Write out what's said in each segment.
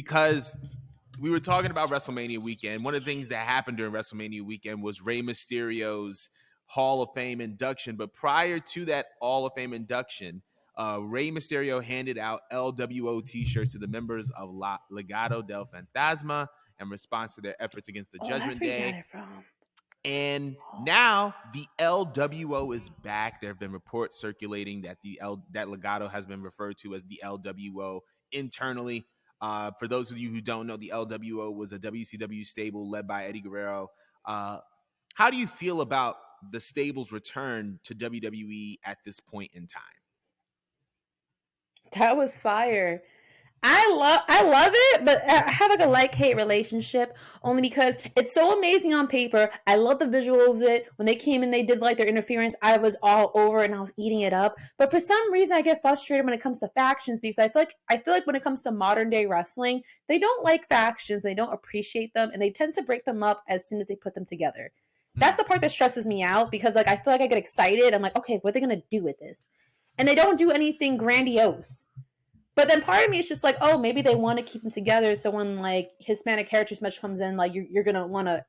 because we were talking about WrestleMania weekend. One of the things that happened during WrestleMania weekend was Rey Mysterio's Hall of Fame induction. But prior to that Hall of Fame induction, Rey Mysterio handed out LWO t-shirts to the members of Legado del Fantasma in response to their efforts against the Judgment that's where Day. you got it from. And now the LWO is back. There have been reports circulating that that Legado has been referred to as the LWO internally. For those of you who don't know, the LWO was a WCW stable led by Eddie Guerrero. How do you feel about the stable's return to WWE at this point in time? That was fire. I love it, but I have like a like-hate relationship only because it's so amazing on paper. I love the visual of it. When they came and they did like their interference, I was all over and I was eating it up. But for some reason, I get frustrated when it comes to factions because I feel like when it comes to modern day wrestling, they don't like factions, they don't appreciate them, and they tend to break them up as soon as they put them together. That's the part that stresses me out because like I feel like I get excited. I'm like, okay, what are they gonna do with this? And they don't do anything grandiose. But then part of me is just like, oh, maybe they want to keep them together. So when like Hispanic Heritage Match comes in, like you're gonna want to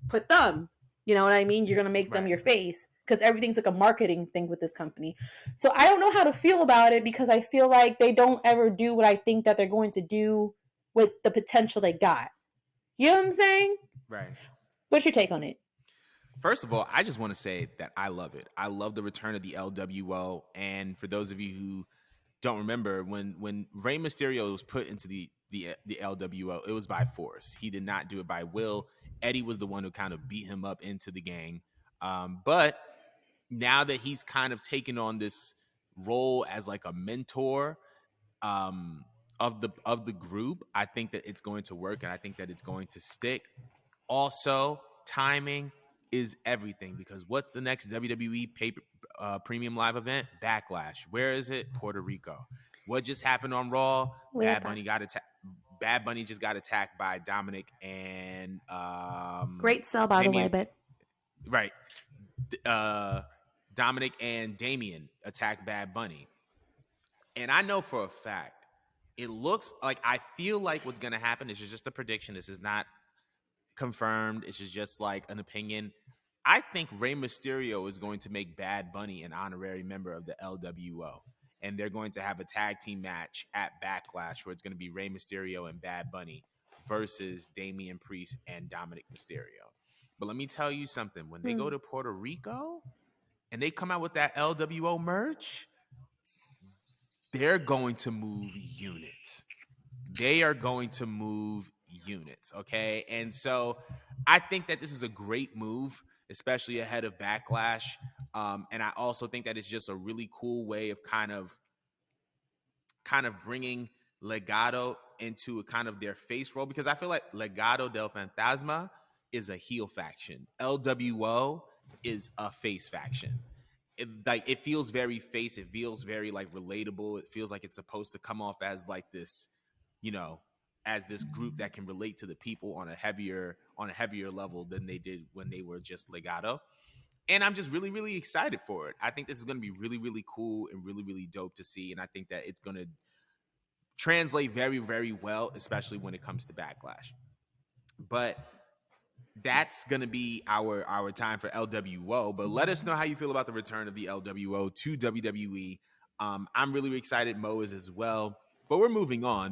put them. You know what I mean? You're gonna make them your face because everything's like a marketing thing with this company. So I don't know how to feel about it because I feel like they don't ever do what I think that they're going to do with the potential they got. You know what I'm saying? Right. What's your take on it? First of all, I just want to say that I love it. I love the return of the LWO. And for those of you who don't remember, when Rey Mysterio was put into the LWO, it was by force. He did not do it by will. Eddie was the one who kind of beat him up into the gang. But now that he's kind of taken on this role as like a mentor of the group, I think that it's going to work and I think that it's going to stick. Also, timing is everything because what's the next WWE premium live event? Backlash. Where is it? Puerto Rico. What just happened on Raw? Bad Bunny got attacked. Bad Bunny just got attacked by Dominic and great sell by Damian, the way, but right. Dominic and Damian attacked Bad Bunny. And I know for a fact, it looks like I feel like what's gonna happen. This is just a prediction. This is not confirmed. It's just like an opinion. I think Rey Mysterio is going to make Bad Bunny an honorary member of the LWO. And they're going to have a tag team match at Backlash where it's going to be Rey Mysterio and Bad Bunny versus Damian Priest and Dominic Mysterio. But let me tell you something. When they go to Puerto Rico and they come out with that LWO merch, they're going to move units. They are going to move units, okay? And so I think that this is a great move, especially ahead of Backlash. And I also think that it's just a really cool way of kind of bringing Legado into a kind of their face role, because I feel like Legado del Fantasma is a heel faction. LWO is a face faction. It feels very face. It feels very like relatable. It feels like it's supposed to come off as like this, as this group that can relate to the people on a heavier level than they did when they were just Legado. And I'm just really, really excited for it. I think this is going to be really, really cool and really, really dope to see. And I think that it's going to translate very, very well, especially when it comes to Backlash. But that's going to be our time for LWO. But let us know how you feel about the return of the LWO to WWE. I'm really excited. Mo is as well. But we're moving on.